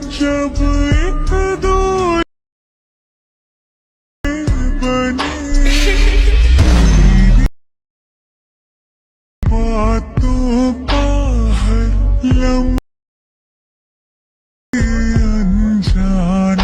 जब एक दो बने बातों का हर लम्हा अनजाना।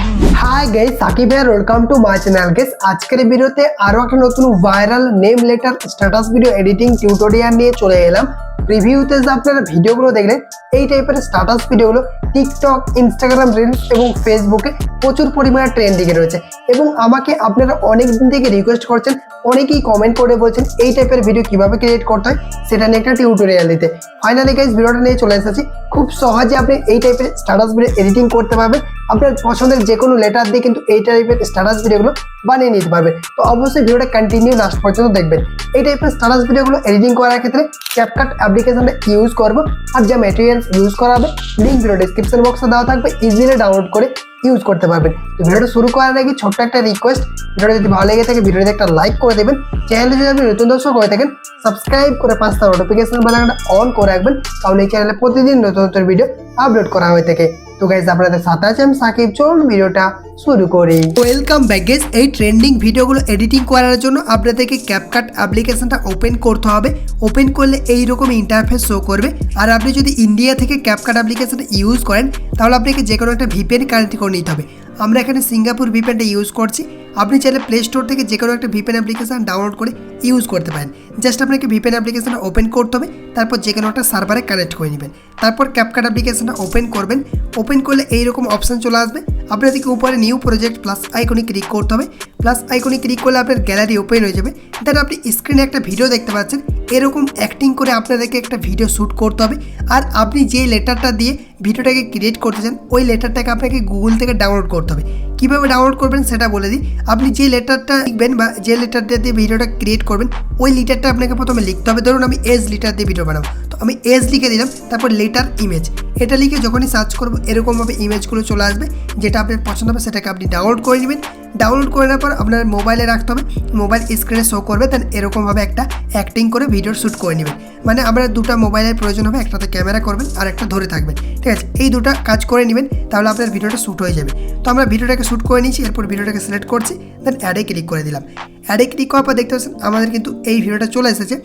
হাই গাইস, সাকিব ভাই, welcome to my channel. Guys, আজকের ভিডিওতে আরো একটা নতুন viral name letter status video editing tutorial নিয়ে চলে এলাম। প্রিভিউতে যে আপনারা ভিডিওগুলো দেখলেন, এই টাইপের স্ট্যাটাস ভিডিওগুলো টিকটক, ইনস্টাগ্রাম রিলস এবং ফেসবুকে প্রচুর পরিমাণে ট্রেন্ডিংয়ে রয়েছে এবং আমাকে আপনারা অনেক দিন থেকে রিকোয়েস্ট করছেন, অনেকেই কমেন্ট করে বলছেন এই টাইপের ভিডিও কিভাবে ক্রিয়েট করতে হয় সেটা নিয়ে একটা টিউটোরিয়াল দিতে। ফাইনালি গাইস, ভিডিওটা নিয়ে চলে এসেছি। খুব সহজে আপনি এই টাইপের স্ট্যাটাস ভিডিও এডিটিং করতে পারবেন। আপনার পছন্দের যে কোনো লেটার দিয়ে কিন্তু এই টাইপের স্ট্যাটাস ভিডিওগুলো বানিয়ে নিতে পারবেন। তো অবশ্যই ভিডিওটা কন্টিনিউ লাস্ট পর্যন্ত দেখবেন। এই টাইপের স্ট্যাটাস ভিডিওগুলো এডিটিং করার ক্ষেত্রে CapCut অ্যাপ্লিকেশনটা ইউজ করবো। আর যা ম্যাটেরিয়ালস ইউজ করা হবে লিঙ্ক ভিডিও ডিসক্রিপশন বক্সে দেওয়া থাকবে, ইজিলি ডাউনলোড করে ইউজ করতে পারবেন। তো ভিডিওটা শুরু করার আগে ছোট্ট একটা রিকোয়েস্ট, ভিডিওটা যদি ভালো লেগে থাকে ভিডিওতে একটা লাইক করে দেবেন। চ্যানেলে যদি আপনি নতুন দর্শক হয়ে থাকেন, সাবস্ক্রাইব করে পাঁচটা নোটিফিকেশন বেলটা অন করে রাখবেন, কারণ এই চ্যানেলে প্রতিদিন নতুন নতুন ভিডিও আপলোড করা হয়ে থাকে। তো গাইজ, আপনাদের সাথে আছে আমি সাকিব। চলুন ভিডিওটা শুরু করি। Welcome back guys. এই ট্রেন্ডিং ভিডিওগুলো এডিটিং করার জন্য আপনাদেরকে CapCut অ্যাপ্লিকেশনটা ওপেন করতে হবে। ওপেন করলে এইরকম ইন্টারফেস শো করবে। আর আপনি যদি ইন্ডিয়া থেকে CapCut অ্যাপ্লিকেশনটা ইউজ করেন, তাহলে আপনাকে যে কোনো একটা VPN কানেক্ট করে নিতে হবে। আমরা এখানে সিঙ্গাপুর VPNটা ইউজ করছি। আপনি চাইলে প্লে স্টোর থেকে যে কোনো একটা VPN অ্যাপ্লিকেশন ডাউনলোড করে ইউজ করতে পারেন। জাস্ট আপনাকে VPN অ্যাপ্লিকেশনটা ওপেন করতে হবে, তারপর যে কোনো একটা সার্ভারে কানেক্ট করে নেবেন। তারপর CapCut অ্যাপ্লিকেশনটা ওপেন করবেন। ওপেন করলে এইরকম অপশান চলে আসবে। আপনাদেরকে উপরে নিউ প্রজেক্ট প্লাস আইকনে ক্লিক করতে হবে। প্লাস আইকনে ক্লিক করলে আপনার গ্যালারি ওপেন হয়ে যাবে। দেন আপনি স্ক্রিনে একটা ভিডিও দেখতে পাচ্ছেন। এরকম অ্যাক্টিং করে আপনাদেরকে একটা ভিডিও শ্যুট করতে হবে। আর আপনি যে লেটারটা দিয়ে ভিডিওটাকে ক্রিয়েট করতে চান, ওই লেটারটাকে আপনাকে গুগল থেকে ডাউনলোড করতে হবে। কীভাবে ডাউনলোড করবেন সেটা বলে দিই। আপনি যে লেটারটা লিখবেন বা যে লেটারটা দিয়ে ভিডিওটা ক্রিয়েট করবেন, ওই লেটারটা আপনাকে প্রথমে লিখতে হবে। ধরুন আমি এজ লেটার দিয়ে ভিডিও বানাবো, তো আমি এজ লিখে দিলাম, তারপর লেটার ইমেজ, এটা লিখে যখনই সার্চ করবো এরকমভাবে ইমেজগুলো চলে আসবে। যেটা আপনার পছন্দ হবে সেটাকে আপনি ডাউনলোড করে নেবেন। ডাউনলোড করে নেওয়ার পর আপনার মোবাইলে রাখতে হবে, মোবাইল স্ক্রিনে শো করবে। দেন এরকমভাবে একটা অ্যাক্টিং করে ভিডিও শ্যুট করে নেবেন। মানে আপনার দুটো মোবাইলের প্রয়োজন হবে, একটাতে ক্যামেরা করবেন আর একটা ধরে থাকবেন, ঠিক আছে? এই দুটো কাজ করে নেবেন, তাহলে আপনার ভিডিওটা শ্যুট হয়ে যাবে। তো আমরা ভিডিওটাকে শ্যুট করে নিয়েছি। এরপর ভিডিওটাকে সিলেক্ট করছি, দেন অ্যাডে ক্লিক করে দিলাম। অ্যাডে ক্লিক করার পর দেখতে পাচ্ছেন আমাদের কিন্তু এই ভিডিওটা চলে এসেছে।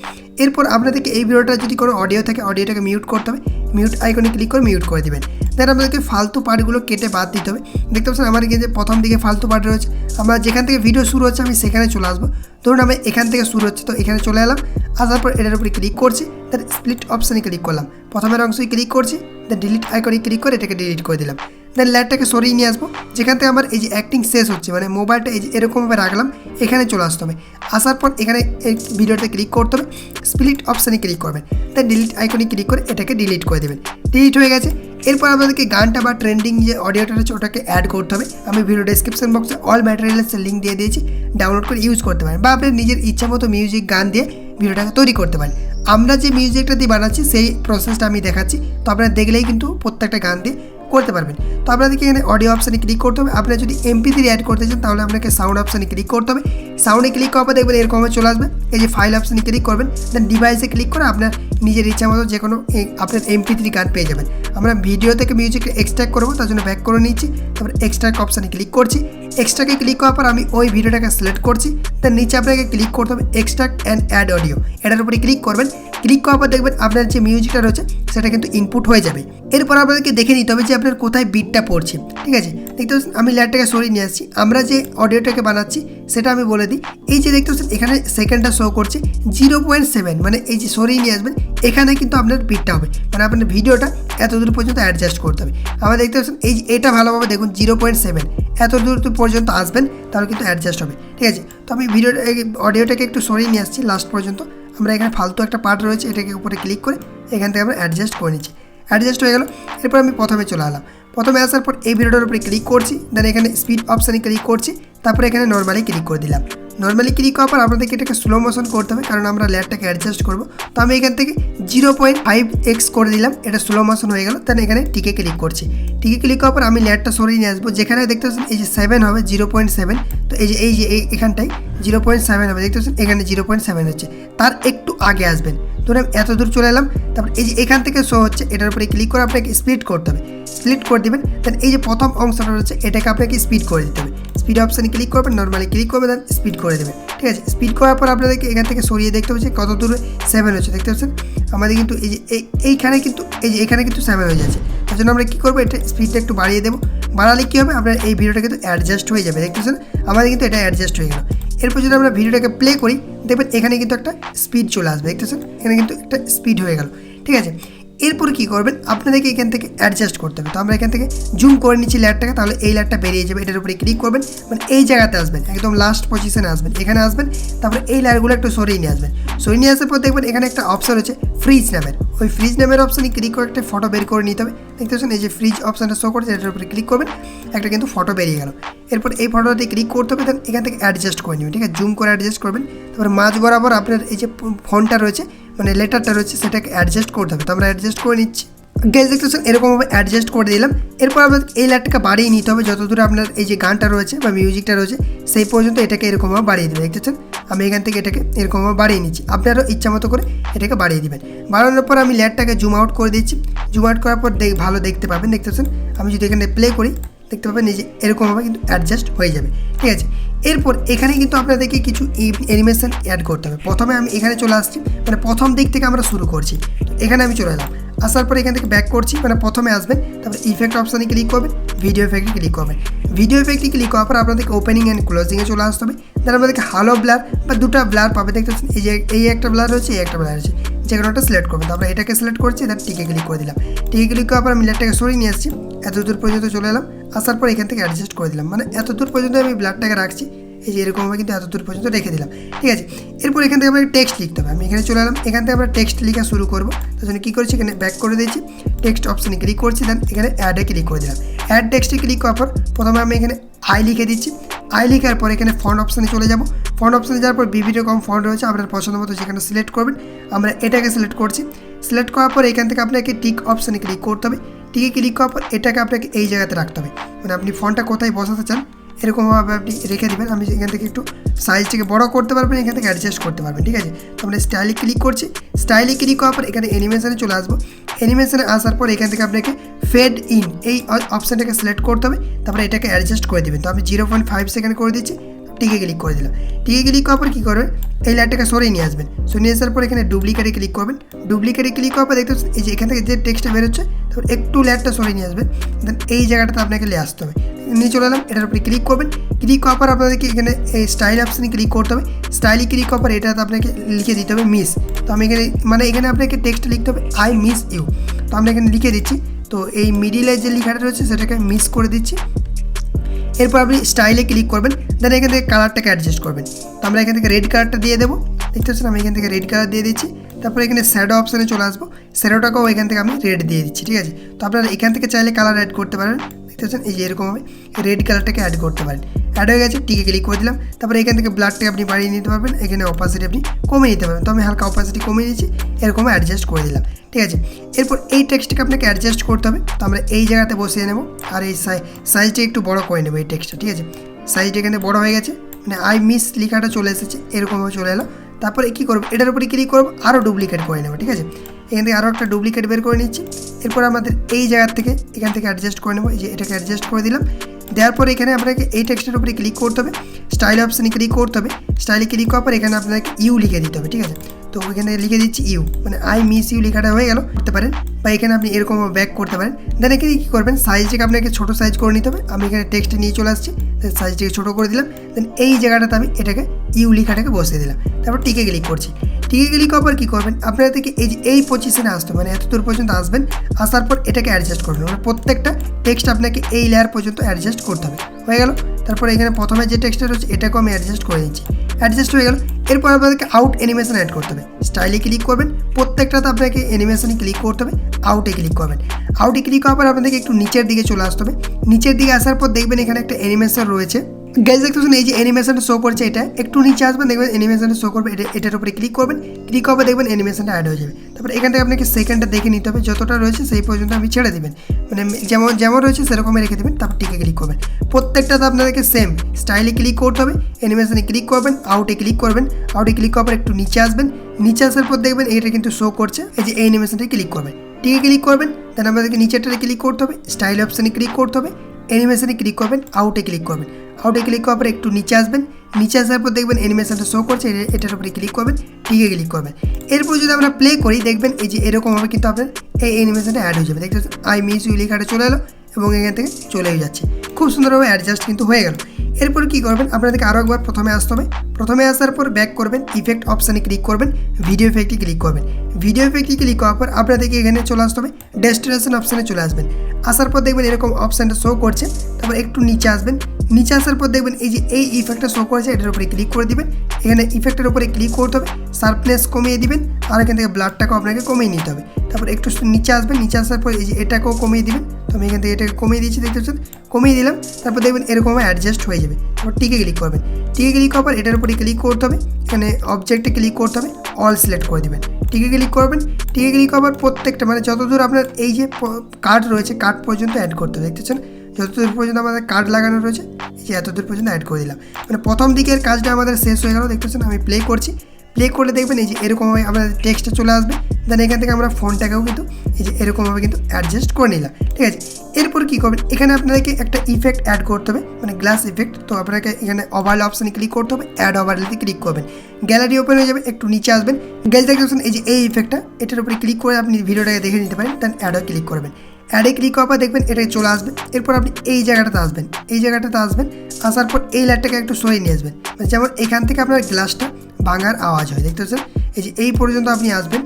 এরপর আপনাদেরকে এই ভিডিওটা যদি কোনো অডিও থাকে, অডিওটাকে মিউট করতে হবে। মিউট আইকনে ক্লিক করে মিউট করে দেবেন। দেন আমাদেরকে ফালতু পার্টগুলো কেটে বাদ দিতে হবে। দেখতে পাচ্ছেন আমার যে প্রথম দিকে ফালতু পার্ট রয়েছে, আমরা যেখান থেকে ভিডিও শুরু হচ্ছে আমি সেখানে চলে আসবো। ধরুন আমি এখান থেকে শুরু হচ্ছে, তো এখানে চলে এলাম। আসার পর এটার উপরে ক্লিক করছি, দেন স্প্লিট অপশানে ক্লিক করলাম। প্রথমের অংশই ক্লিক করছি, দেন ডিলিট আইকনে ক্লিক করে এটাকে ডিলিট করে দিলাম। দেন ল্যাডটাকে সরিয়ে নিয়ে আসবো। যেখান থেকে আমার এই যে অ্যাক্টিং শেষ হচ্ছে, মানে মোবাইলটা এই যে এরকমভাবে রাখলাম, এখানে চলে আসতে হবে। আসার পর এখানে এই ভিডিওতে ক্লিক করতে হবে, স্প্লিট অপশানে ক্লিক করবেন। দেন ডিলিট আইকনে ক্লিক করে এটাকে ডিলিট করে দেবেন। ডিলিট হয়ে গেছে। এরপর আমাদেরকে গানটা বা ট্রেন্ডিং যে অডিওটা রয়েছে ওটাকে অ্যাড করতে হবে। আমি ভিডিও ডেসক্রিপশন বক্সে অল ম্যাটেরিয়ালসের লিঙ্ক দিয়ে দিয়েছি, ডাউনলোড করে ইউজ করতে পারেন। বা আপনি নিজের ইচ্ছা মতো মিউজিক গান দিয়ে ভিডিওটাকে তৈরি করতে পারেন। আমরা যে মিউজিকটা দিয়ে বানাচ্ছি সেই প্রসেসটা আমি দেখাচ্ছি, তো আপনারা দেখলেই কিন্তু প্রত্যেকটা গান দিয়ে করতে পারবেন। তো আপনাদেরকে এখানে অডিও অপশানে ক্লিক করতে হবে। আপনারা যদি MP3 অ্যাড করতে চান, তাহলে আপনাকে সাউন্ড অপশানে ক্লিক করতে হবে। সাউন্ডে ক্লিক করার পর দেখবেন এরকমভাবে চলে আসবে। এই যে ফাইল অপশানে ক্লিক করবেন, দেন ডিভাইসে ক্লিক করে আপনার নিজের ইচ্ছা মতো যে কোনো আপনার MP3 গান পেয়ে যাবেন। আমরা ভিডিও থেকে মিউজিকটা এক্সট্র্যাক্ট করবো, তার জন্য ব্যাক করে নিচ্ছি। তারপর এক্সট্র্যাক্ট অপশানে ক্লিক করছি। এক্সট্রাকে ক্লিক করার পর আমি ওই ভিডিওটাকে সিলেক্ট করছি। তার নিচে আপনাকে ক্লিক করতে হবে এক্সট্রাক্ট অ্যান্ড অ্যাড অডিও, এটার উপরে ক্লিক করবেন। ক্লিক করার পর দেখবেন আপনার যে মিউজিকটা রয়েছে সেটা কিন্তু ইনপুট হয়ে যাবে। এরপর আপনাদেরকে দেখে নিতে হবে যে আপনার কোথায় বিটটা পড়ছে, ঠিক আছে? দেখতে পাচ্ছেন আমি ল্যাডটাকে সরিয়ে নিয়ে আসছি। আমরা যে অডিওটাকে বানাচ্ছি সেটা আমি বলে দিই। এই যে দেখতে পাচ্ছেন এখানে সেকেন্ডটা শো করছে 0.7, মানে এই যে সরিয়ে নিয়ে আসবেন, এখানে কিন্তু আপনার বিটটা হবে, মানে আপনার ভিডিওটা এত দূর পর্যন্ত অ্যাডজাস্ট করতে হবে। আমরা দেখতে পাচ্ছেন এই যে এটা ভালোভাবে দেখুন 0.7 এত দূর পর্যন্ত আসবেন, তাহলে কিন্তু অ্যাডজাস্ট হবে, ঠিক আছে? তো আমি অডিওটাকে একটু সরিয়ে নিয়ে আসছি লাস্ট পর্যন্ত। আমরা এখানে ফালতু একটা পার্ট রয়েছে, এটাকে উপরে ক্লিক করে এখান থেকে আমরা অ্যাডজাস্ট করে নিচ্ছি। অ্যাডজাস্ট হয়ে গেল। এরপর আমি প্রথমে চলে এলাম। প্রথমে আসার পর এই ভিডিওটার উপরে ক্লিক করছি, দেন এখানে স্পিড অপশানে ক্লিক করছি। তারপরে এখানে নর্মালি ক্লিক করে দিলাম। নর্মালি ক্লিক করার পর আপনাদেরকে এটাকে স্লো মোশন করতে হবে, কারণ আমরা লেয়ারটাকে অ্যাডজাস্ট করবো। তো আমি এখান থেকে 0.5x করে দিলাম, এটা স্লো মোশন হয়ে গেল। দেন এখানে টিকে ক্লিক করছি। টিকে ক্লিক করার পর আমি লেয়ারটা সরিয়ে নিয়ে আসবো। যেখানে দেখতে পাচ্ছেন এই যে 7 হবে 0.7, তো এই যে এখানটায় 0.7 হবে, দেখতে পাচ্ছেন এখানে 0.7 হচ্ছে, তার একটু আগে আসবেন। ধরুন এত দূর চলে এলাম, তারপর এই যে এখান থেকে শো হচ্ছে এটার উপরে ক্লিক করে আপনাকে স্প্লিট করতে হবে, স্প্লিট করে দেবেন। দেন এই যে প্রথম অংশটা রয়েছে এটাকে আপনাকে স্পিড করে দিতে হবে, স্পিড অপশানে ক্লিক করবেন, নর্মালি ক্লিক করবেন, দেন স্পিড করে দেবেন। ঠিক আছে, স্পিড করার পর আপনাদেরকে এখান থেকে সরিয়ে দেখতে হচ্ছে কত দূরে 7 হচ্ছে, দেখতে পাচ্ছেন আমাদের কিন্তু এই যে এইখানে কিন্তু এই যে এখানে কিন্তু 7 হয়ে যাচ্ছে। তার জন্য আমরা কী করবো, এটা স্পিডটা একটু বাড়িয়ে দেবো, বাড়ালে কী হবে আপনার এই ভিডিওটা কিন্তু অ্যাডজাস্ট হয়ে যাবে, দেখতেছেন আমাদের কিন্তু এটা অ্যাডজাস্ট হয়ে গেল। এরপর যদি আমরা ভিডিওটাকে প্লে করি দেখবেন এখানে কিন্তু একটা স্পিড চলে আসবে, দেখতেছেন এখানে কিন্তু একটা স্পিড হয়ে গেল। ঠিক আছে, এরপর কী করবেন আপনাদেরকে এখান থেকে অ্যাডজাস্ট করতে হবে। তো আমরা এখান থেকে জুম করে নিচ্ছি লেয়ারটাকে, তাহলে এই লেয়ারটা বেরিয়ে যাবে, এটার উপরে ক্লিক করবেন, মানে এই জায়গাতে আসবেন, একদম লাস্ট পজিশনে আসবেন, এখানে আসবেন, তারপরে এই লেয়ারগুলো একটু সরিয়ে নিয়ে আসবেন। সরিয়ে নিয়ে আসার পর দেখবেন এখানে একটা অপশান হচ্ছে ফ্রিজ নামের, ওই ফ্রিজ নামের অপশানে ক্লিক করে একটা ফটো বের করে নিতে হবে। দেখতে পাচ্ছেন এই যে ফ্রিজ অপশানটা শো করছে, এটার উপরে ক্লিক করবেন, একটা কিন্তু ফটো বেরিয়ে গেল। এরপর এই ফটোতে ক্লিক করতে হবে, দেন এখান থেকে অ্যাডজাস্ট করে নেবেন। ঠিক আছে, জুম করে অ্যাডজাস্ট করবেন, তারপরে মাঝ বরাবর আপনার এই যে ফন্টটা রয়েছে মানে লেটারটা রয়েছে সেটাকে অ্যাডজাস্ট করতে হবে। তো আমরা অ্যাডজাস্ট করে নিচ্ছি, গাইজ দেখতেছেন এরকমভাবে অ্যাডজাস্ট করে দিলাম। এরপর আপনার এই লেয়ারটাকে বাড়িয়ে নিতে হবে, যত দূরে আপনার এই যে গানটা রয়েছে বা মিউজিকটা রয়েছে সেই পর্যন্ত এটাকে এরকমভাবে বাড়িয়ে দেবেন। দেখতেছেন আমি এখান থেকে এটাকে এরকমভাবে বাড়িয়ে নিচ্ছি, আপনারও ইচ্ছা মতো করে এটাকে বাড়িয়ে দিবেন। বাড়ানোর পর আমি লেয়ারটাকে জুম আউট করে দিচ্ছি, জুম আউট করার পর ভালো দেখতে পাবেন। দেখতেছেন আমি যদি এখানে প্লে করি দেখতে পাবেন এই যে এরকমভাবে কিন্তু অ্যাডজাস্ট হয়ে যাবে। ঠিক আছে, এরপর এখানে কিন্তু আপনাদেরকে কিছু অ্যানিমেশন অ্যাড করতে হবে। প্রথমে আমি এখানে চলে আসছি, মানে প্রথম দিক থেকে আমরা শুরু করছি, এখানে আমি চলে এলাম, আসার পরে এখান থেকে ব্যাক করছি, মানে প্রথমে আসবেন, তারপরে ইফেক্ট অপশানে ক্লিক করবেন, ভিডিও এফেক্টে ক্লিক করবেন। ভিডিও এফেক্টে ক্লিক করার পর আপনাদেরকে ওপেনিং অ্যান্ড ক্লোজিংয়ে চলে আসতে হবে। দেন আপনাদেরকে হালো ব্লার বা দুটো ব্লার পাবে, দেখতে পাচ্ছেন এই যে এই একটা ব্লার রয়েছে, এই একটা ব্লার রয়েছে, যে কোনোটা সিলেক্ট করবেন। তারপরে এটাকে সিলেক্ট করছি, দেন টিকে ক্লিক করে দিলাম। টিকে ক্লিক করার পর আমি লেয়ারটাকে সরিয়ে নিয়ে আসছি, এত দূর পর্যন্ত চলে এলাম, আসার পর এখান থেকে অ্যাডজাস্ট করে দিলাম, মানে এত দূর পর্যন্ত আমি ব্লারটাকে রাখছি, এই যে এরকমভাবে কিন্তু এত দূর পর্যন্ত রেখে দিলাম। ঠিক আছে, এরপর এখান থেকে আপনাকে টেক্সট লিখতে হবে। আমি এখানে চলে এলাম, এখান থেকে আমরা টেক্সট লেখা শুরু করবো। তার জন্য কী করছি, এখানে ব্যাক করে দিয়েছি, টেক্সট অপশানে ক্লিক করছি, দেন এখানে অ্যাডে ক্লিক করে দিলাম। অ্যাড টেক্সটে ক্লিক করার পর প্রথমে আমি এখানে আই লিখে দিচ্ছি, আই লেখার পর এখানে ফন্ট অপশানে চলে যাব। ফন্ট অপশানে যাওয়ার পর বিভিন্ন রকম ফন্ট রয়েছে, আপনার পছন্দ মতো যেখানে সিলেক্ট করবেন। আমরা এটাকে সিলেক্ট করছি, সিলেক্ট করার পর এখান থেকে আপনাকে টিক অপশানে ক্লিক করতে হবে। টিকে ক্লিক করার পর এটাকে আপনাকে এই জায়গাতে রাখতে হবে, মানে আপনি ফন্টটা কোথায় বসাতে চান এরকমভাবে আপনি রেখে দেবেন। আমি এখান থেকে একটু সাইজটাকে বড় করতে পারবেন, এখান থেকে অ্যাডজাস্ট করতে পারবেন। ঠিক আছে, তো আমরা স্টাইলে ক্লিক করছি, স্টাইলে ক্লিক করার পর এখানে অ্যানিমেশনে চলে আসবো। অ্যানিমেশনে আসার পর এখান থেকে আপনাকে ফেড ইন এই অপশানটাকে সিলেক্ট করতে হবে, তারপরে এটাকে অ্যাডজাস্ট করে দেবেন। তো আমি 0.5 সেকেন্ড করে দিচ্ছি, টিকে ক্লিক করে দিলাম। টিকে ক্লিক করার পর কী করবেন, এই লাইনটাকে সরিয়ে নিয়ে আসবেন, সরিয়ে আসার পর এখানে ডুপ্লিকেটে ক্লিক করবেন। ডুপ্লিকেটে ক্লিক করার পর দেখতে এই যে এখান থেকে যে টেক্সটটা বেরোচ্ছে তারপর একটু লেয়ারটা সরিয়ে নিয়ে আসবেন, দেন এই জায়গাটাতে আপনাকে নিয়ে আসতে হবে। নিয়ে চলে এলাম, এটার উপরে ক্লিক করবেন। ক্লিক করার পর আপনাদেরকে এখানে এই স্টাইল অপশানে ক্লিক করতে হবে। স্টাইলে ক্লিক করার পর এটাতে আপনাকে লিখে দিতে হবে মিস। তো আমি এখানে মানে এখানে আপনাকে টেক্সটটা লিখতে হবে আই মিস ইউ। তো আমরা এখানে লিখে দিচ্ছি, তো এই মিডিলে যে লেখাটা রয়েছে সেটাকে মিস করে দিচ্ছি। এরপর আপনি স্টাইলে ক্লিক করবেন, দেন এখান থেকে কালারটাকে অ্যাডজাস্ট করবেন। তো আমরা এখান থেকে রেড কালারটা দিয়ে দেবো, দেখতে পাচ্ছেন আমি এখান থেকে রেড কালার দিয়ে দিচ্ছি। তারপরে এখানে শ্যাডো অপশানে চলে আসবো, শ্যাডোটাকেও এখান থেকে আমি রেড দিয়ে দিচ্ছি। ঠিক আছে, তো আপনারা এখান থেকে চাইলে কালার অ্যাড করতে পারেন, দেখতে পাচ্ছেন এই যে এরকমভাবে রেড কালারটাকে অ্যাড করতে পারেন। অ্যাড হয়ে গেছে, টিকে ক্লিক করে দিলাম। তারপরে এখান থেকে ব্লাডটাকে আপনি বাড়িয়ে নিতে পারবেন, এখানে অপাসিটি আপনি কমিয়ে নিতে পারবেন। তো আমি হালকা অপাসিটি কমিয়ে নিচ্ছি, এরকম অ্যাডজাস্ট করে দিলাম। ঠিক আছে, এরপর এই টেক্সটটাকে আপনাকে অ্যাডজাস্ট করতে হবে। তো আমরা এই জায়গাতে বসিয়ে নেব, আর এই সাইজটা একটু বড় করে নেবো এই টেক্সটটা। ঠিক আছে, সাইজটা এখানে বড় হয়ে গেছে, মানে আই মিস লেখাটা চলে এসেছে, এরকমভাবে চলে এলো। তারপরে কী করবো, এটার উপরে ক্লিক করবো, আরও ডুপ্লিকেট করে নেবো। ঠিক আছে, এখান থেকে আরও একটা ডুপ্লিকেট বের করে নিচ্ছি। এরপর আমাদের এই জায়গার থেকে এখান থেকে অ্যাডজাস্ট করে নেবো, এই যে এটাকে অ্যাডজাস্ট করে দিলাম। দেওয়ার পরে এখানে আপনাকে এই টেক্সটের উপরে ক্লিক করতে হবে, স্টাইল অপশানে ক্লিক করতে হবে। স্টাইলে ক্লিক করার পর এখানে আপনাকে ইউ লিখে দিতে হবে। ঠিক আছে, তো এখানে লিখে দিচ্ছি ইউ, মানে আই মিস ইউ লেখাটা হয়ে গেল, করতে পারেন। বা এখানে আপনি এরকম ব্যাক করতে পারেন। দেন এখানে কী করবেন, সাইজটাকে আপনাকে ছোটো সাইজ করে নিতে হবে। আমি এখানে টেক্সটে নিয়ে চলে আসছি, দেন সাইজটাকে ছোটো করে দিলাম। দেন এই জায়গাটাতে আমি এটাকে ইউ লেখাটাকে বসিয়ে দিলাম। তারপর টিকে ক্লিক করছি। টিকে ক্লিক করার পর কী করবেন, আপনারা থেকে এই পজিশনে আসতে মানে এত দূর পর্যন্ত আসবেন। আসার পর এটাকে অ্যাডজাস্ট করবেন, মানে প্রত্যেকটা টেক্সট আপনাকে এই লেয়ার পর্যন্ত অ্যাডজাস্ট করতে হবে। হয়ে গেল, তারপর এখানে প্রথমে যে টেক্সটটা রয়েছে এটাকেও আমি অ্যাডজাস্ট করে দিচ্ছি। অ্যাডজাস্ট হয়ে গেল। এরপর আপনাদেরকে আউট অ্যানিমেশন অ্যাড করতে হবে। স্টাইলে ক্লিক করবেন, প্রত্যেকটাতে আপনাকে অ্যানিমেশনে ক্লিক করতে হবে, আউটে ক্লিক করবেন। আউটে ক্লিক করার পর আপনাদেরকে একটু নিচের দিকে চলে আসতে হবে। নিচের দিকে আসার পর দেখবেন এখানে একটা অ্যানিমেশন রয়েছে, গাইজ দেখতে পাচ্ছেন এই যে অ্যানিমেশনটা শো করছে, এটা একটু নিচে আসবেন দেখবেন অ্যানিমেশনটা শো করবে, এটার উপরে ক্লিক করবেন, ক্লিক করবে দেখবেন অ্যানিমেশনটা অ্যাড হয়ে যাবে। তারপর এখান থেকে আপনাকে সেকেন্ডটা দেখে নিতে হবে, যতটা রয়েছে সেই পর্যন্ত আপনি ছেড়ে দেবেন, মানে যেমন রয়েছে সেরকমই রেখে দেবেন। তারপর টিকে ক্লিক করবেন। প্রত্যেকটাতে আপনাদেরকে সেম স্টাইলে ক্লিক করতে হবে, অ্যানিমেশনে ক্লিক করবেন, আউটে ক্লিক করবেন, আউটে ক্লিক করার পর একটু নিচে আসবেন, নিচে আসার পর দেখবেন এটা কিন্তু শো করছে, এই যে এই অ্যানিমেশনটা ক্লিক করবেন, টিকে ক্লিক করবেন, দেন আপনাদেরকে নিচেরটাতে ক্লিক করতে হবে, স্টাইল অপশানে ক্লিক করতে হবে, অ্যানিমেশনে ক্লিক করবেন, আউটে ক্লিক করবেন, আউটে ক্লিক করার পর একটু নিচে আসবেন, নিচে আসার পর দেখবেন অ্যানিমেশনটা শো করছে, এটার উপরে ক্লিক করবেন, টিকে ক্লিক করবেন। এরপর যদি আমরা প্লে করি দেখবেন এই যে এরকমভাবে কিন্তু আপনার এই অ্যানিমেশনটা অ্যাড হয়ে যাবে। দেখতে পাচ্ছেন আই মিস ইউ লেখাটা চলে এলো এবং এখান থেকে চলেও যাচ্ছে, খুব সুন্দরভাবে অ্যাডজাস্ট কিন্তু হয়ে গেল। এরপর কী করবেন, আপনাদেরকে আরও একবার প্রথমে আসতে হবে, প্রথমে আসার পর ব্যাক করবেন, ইফেক্ট অপশানে ক্লিক করবেন, ভিডিও ইফেক্টে ক্লিক করবেন, ভিডিও ইফেক্টে ক্লিক করার পর আপনাদেরকে এখানে চলে আসতে হবে, ডেস্টিনেশন অপশানে চলে আসবেন। আসার পর দেখবেন এরকম অপশানটা শো করছে, তারপর একটু নিচে আসবেন, নিচে আসার পর দেখবেন এই যে এই ইফেক্টটা শো করেছে, এটার উপরে ক্লিক করে দিবেন, এখানে ইফেক্টের উপরে ক্লিক করতে হবে, শার্পনেস কমিয়ে দিবেন, আর এখান থেকে ব্লাডটাকেও আপনাকে কমিয়ে নিতে হবে। তারপর একটু নিচে আসবেন, নিচে আসার পর এই যে এটাকেও কমিয়ে দিবেন, তো আমি এখান থেকে এটাকে কমিয়ে দিয়েছি, দেখতে পাচ্ছেন কমিয়ে দিলাম। তারপর দেখবেন এরকমভাবে অ্যাডজাস্ট হয়ে যাবে। তারপর টিকে ক্লিক করবেন, টিকে ক্লিক করার পর এটার উপরে ক্লিক করতে হবে, এখানে অবজেক্টে ক্লিক করতে হবে, অল সিলেক্ট করে দেবেন, টিকে ক্লিক করবেন, টিকে ক্লিক করার প্রত্যেকটা মানে যতদূর আপনার এই যে কার্ড রয়েছে কার্ড পর্যন্ত অ্যাড করতে হবে। দেখতেছেন যতদূর পর্যন্ত আমাদের কার্ড লাগানো রয়েছে এই যে এতদূর পর্যন্ত অ্যাড করে দিলাম, মানে প্রথম দিকের কাজটা আমাদের শেষ হয়ে গেল। দেখতেছেন আমি প্লে করছি, প্লে করলে দেখবেন এই যে এরকমভাবে আমাদের টেক্সটটা চলে আসবে, দেন এখান থেকে আমরা ফোনটাকেও কিন্তু এই যে এরকমভাবে কিন্তু অ্যাডজাস্ট করে নিলাম, ঠিক আছে। এরপর কী করবেন, এখানে আপনাদেরকে একটা ইফেক্ট অ্যাড করতে হবে, মানে গ্লাস ইফেক্ট। তো আপনাকে এখানে ওভারলে অপশানে ক্লিক করতে হবে, অ্যাড ওভারলেতে ক্লিক করবেন, গ্যালারি ওপেন হয়ে যাবে, একটু নিচে আসবেন, গ্যালারি দেখতেছেন এই যে এই ইফেক্টটা, এটার উপরে ক্লিক করে আপনি ভিডিওটাকে দেখে নিতে পারেন, দেন অ্যাডে ক্লিক করবেন, অ্যাডে ক্লিক করার পর দেখবেন এটাকে চলে আসবে। এরপর আপনি এই জায়গাটাতে আসবেন, এই জায়গাটাতে আসবেন, আসার পর এই লাইটটাকে একটু সরিয়ে নিয়ে আসবেন, যেমন এখান থেকে আপনার গ্লাসটা ভাঙার আওয়াজ হয়, দেখতে পাচ্ছেন এই যে এই পর্যন্ত আপনি আসবেন,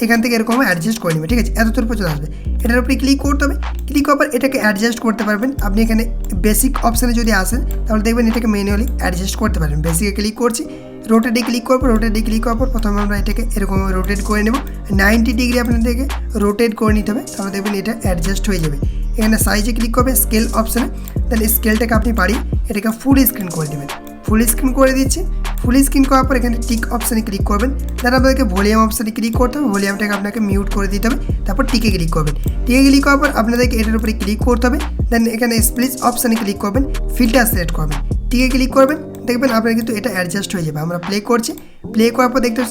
এখান থেকে এরকম অ্যাডজাস্ট করে নেবেন, ঠিক আছে, এতদূর পর্যন্ত আসবে। এটার উপরে ক্লিক করতে হবে, ক্লিক করার পর এটাকে অ্যাডজাস্ট করতে পারবেন। আপনি এখানে বেসিক অপশানে যদি আসেন তাহলে দেখবেন এটাকে ম্যানুয়ালি অ্যাডজাস্ট করতে পারবেন। বেসিকে ক্লিক করছি, রোটেটে ক্লিক করবো, রোটেটে ক্লিক করার পর প্রথমে আমরা এটাকে এরকমভাবে রোটেট করে নেব, 90 ডিগ্রি আপনাদেরকে রোটেট করে নিতে হবে, তাহলে দেখবেন এটা অ্যাডজাস্ট হয়ে যাবে। এখানে সাইজে ক্লিক করবেন, স্কেল অপশানে, দেন স্কেলটাকে আপনি বাড়িয়ে এটাকে ফুল স্ক্রিন করে দেবেন। ফুল স্ক্রিন করে দিচ্ছি, ফুল স্ক্রিন করার পর এখানে টিক অপশানে ক্লিক করবেন, দেন আপনাদেরকে ভলিউম অপশানে ক্লিক করতে হবে, ভলিউমটাকে আপনাকে মিউট করে দিতে হবে, তারপর টিকে ক্লিক করবেন, টিকে ক্লিক করার পর আপনাদেরকে এটার উপরে ক্লিক করতে হবে, দেন এখানে স্প্লিট অপশানে ক্লিক করবেন, ফিল্টার সিলেক্ট করবেন, টিকে ক্লিক করবেন, দেখবেন আপনার কিন্তু এটা অ্যাডজাস্ট হয়ে যাবে। আমরা প্লে করছি, প্লে করার পর দেখতে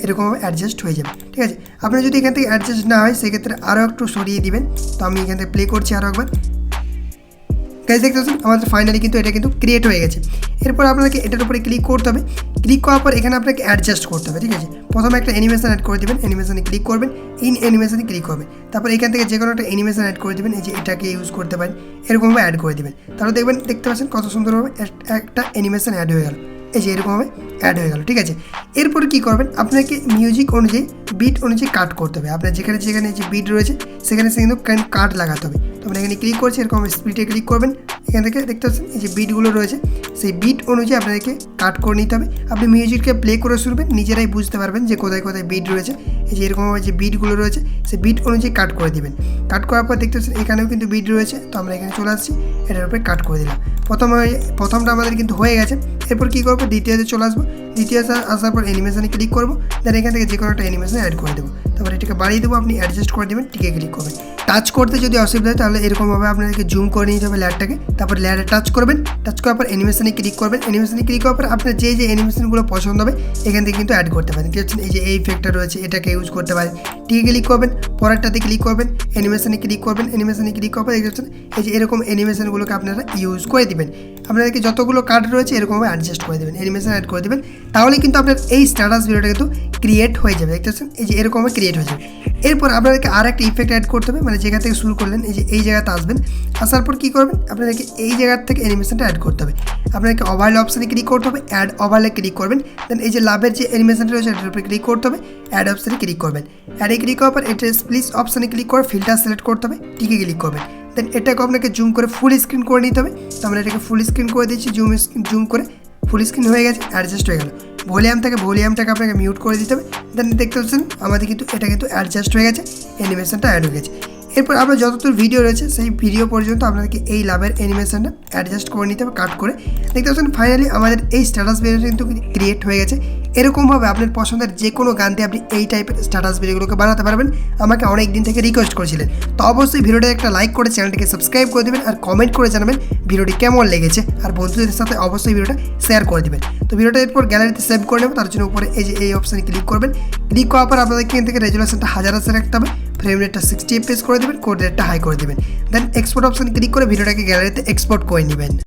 এরকমভাবে অ্যাডজাস্ট হয়ে যাবে, ঠিক আছে। আপনার যদি এখান থেকে অ্যাডজাস্ট না হয় সেক্ষেত্রে আরও একটু সরিয়ে দিবেন। তো আমি এখান থেকে প্লে করছি আরও একবার, গাইজ দেখতে পাচ্ছেন আমাদের ফাইনালি কিন্তু এটা কিন্তু ক্রিয়েট হয়ে গেছে। এরপর আপনাকে এটার উপরে ক্লিক করতে হবে, ক্লিক করার পর এখানে আপনাকে অ্যাডজাস্ট করতে হবে, ঠিক আছে। প্রথমে একটা অ্যানিমেশন অ্যাড করে দেবেন, অ্যানিমেশনে ক্লিক করবেন, ইন অ্যানিমেশনে ক্লিক করবেন, তারপর এখান থেকে যে কোনো একটা অ্যানিমেশন অ্যাড করে দেবেন, এই যে এটাকে ইউজ করতে পারেন, এরকমভাবে অ্যাড করে দেবেন, তাহলে দেখবেন দেখতে পাচ্ছেন কত সুন্দরভাবে একটা অ্যানিমেশন অ্যাড হয়ে গেল, এই যে এরকমভাবে অ্যাড হয়ে গেল, ঠিক আছে। এরপর কী করবেন, আপনাকে মিউজিক অনুযায়ী বিট অনুযায়ী কাট করতে হবে। আপনার যেখানে যেখানে যে বিট রয়েছে সেখানে কিন্তু কাট লাগাতে হবে। তো আমরা এখানে ক্লিক করছি, এরকম স্পিডে ক্লিক করবেন, এখান থেকে দেখতে পাচ্ছেন এই যে বিটগুলো রয়েছে সেই বিট অনুযায়ী আপনাদেরকে কাট করে নিতে হবে। আপনি মিউজিককে প্লে করে শুনবেন, নিজেরাই বুঝতে পারবেন যে কোথায় কোথায় বিট রয়েছে। এই যে এরকমভাবে যে বিটগুলো রয়েছে সেই বিট অনুযায়ী কাট করে দিবেন। কাট করার পর দেখতে পাচ্ছেন এখানেও কিন্তু বিট রয়েছে, তো আমরা এখানে চলে আসছি, এটার উপরে কাট করে দিলাম। প্রথমটা আমাদের কিন্তু হয়ে গেছে। এরপর কী করবো, দ্বিতীয়তে চলে আসবো, দ্বিতীয় আসার পর অ্যানিমেশনে ক্লিক করবো, দেন এখান থেকে যে কোনো একটা অ্যানিমেশন অ্যাড করে দেবো, তারপর এটাকে বাড়িয়ে দেবো, আপনি অ্যাডজাস্ট করে দেবেন, টিকে ক্লিক করবেন। টাচ করতে যদি অসুবিধা হয় তাহলে এরকমভাবে আপনাদেরকে জুম করে নিতে হবে লেয়ারটাকে, তারপর লেয়ারে টাচ করবেন, টাচ করার পর অ্যানিমেশনে ক্লিক করবেন, অ্যানিমেশনে ক্লিক করার পর আপনার যে যে অ্যানিমেশনগুলো পছন্দ হবে এখান থেকে কিন্তু অ্যাড করতে পারেন। দেখছেন এই যে এই ইফেক্টটা রয়েছে এটাকে ইউজ করতে পারেন, টিকে ক্লিক করবেন, পরেরটাতে ক্লিক করবেন, অ্যানিমেশনে ক্লিক করবেন, অ্যানিমেশনে ক্লিক করার পর দেখছেন এই যে এরকম অ্যানিমেশনগুলোকে আপনারা ইউজ করে দিবেন। আপনাদেরকে যতগুলো কার্ড রয়েছে এরকমভাবে অ্যাডজাস্ট করে দেবেন, অ্যানিমেশন অ্যাড করে দেবেন, তাহলে কিন্তু আপনার এই স্ট্যাটাস ভিডিওটা কিন্তু ক্রিয়েট হয়ে যাবে। দেখতেছেন এই যে এরকমভাবে ক্রিয়েট হয়ে যাবে। এরপর আপনাদেরকে আর একটা ইফেক্ট অ্যাড করতে হবে, মানে যেখান থেকে শুরু করলেন এই যে এই জায়গাতে আসবেন, আসার পর কী করবেন, আপনাদেরকে এই জায়গার থেকে অ্যানিমেশনটা অ্যাড করতে হবে। আপনাদেরকে ওভারলে অপশানে ক্লিক করতে হবে, অ্যাড ওভারলে ক্লিক করবেন, দেন এই যে লাভের যে অ্যানিমেশনটা রয়েছে এটার উপরে ক্লিক করতে হবে, অ্যাড অপশানে ক্লিক করবেন, অ্যাডে ক্লিক করার পর এটা স্প্লিট অপশানে ক্লিক করে ফিল্টার সিলেক্ট করতে হবে, টিকে ক্লিক করবেন, দেন এটাকে আপনাকে জুম করে ফুল স্ক্রিন করে নিতে হবে। তো আমরা এটাকে ফুল স্ক্রিন করে দিচ্ছি, জুম করে ফুল স্ক্রিন হয়ে গেছে, অ্যাডজাস্ট হয়ে গেল। ভলিউমটাকে আপনাকে মিউট করে দিতে হবে, দেন দেখতে পাচ্ছেন আমাদের কিন্তু এটা কিন্তু অ্যাডজাস্ট হয়ে গেছে, অ্যানিমেশনটা অ্যাড হয়ে গেছে। এরপর আপনার যতদূর ভিডিও রয়েছে সেই ভিডিও পর্যন্ত আপনাদেরকে এই লাভের অ্যানিমেশনটা অ্যাডজাস্ট করে নিতে হবে কাট করে। দেখতে পাচ্ছেন ফাইনালি আমাদের এই স্ট্যাটাস ভিডিওটা কিন্তু ক্রিয়েট হয়ে গেছে। এরকমভাবে আপনার পছন্দের যে কোনো গান দিয়ে আপনি এই টাইপের স্ট্যাটাস ভিডিওগুলোকে বানাতে পারবেন। আমাকে অনেক দিন থেকে রিকোয়েস্ট করেছিলেন, তো অবশ্যই ভিডিওটা একটা লাইক করে চ্যানেলটিকে সাবস্ক্রাইব করে দেবেন আর কমেন্ট করে জানাবেন ভিডিওটি কেমন লেগেছে, আর বন্ধুদের সাথে অবশ্যই ভিডিওটা শেয়ার করে দেবেন। তো ভিডিওটা এরপর গ্যালারিতে সেভ করে নেব, তার জন্য উপরে এই যে এই অপশানে ক্লিক করবেন। ক্লিক করার পর আপনাদের এখান থেকে রেজুলেশনটা 1000 রাখতে হবে, ফ্রেম রেটটা 60 fps করে দেবেন, কোড রেটটা হাই করে দেবেন, দেন এক্সপোর্ট অপশানে ক্লিক করে ভিডিওটাকে গ্যালারিতে এক্সপোর্ট করে নেবেন।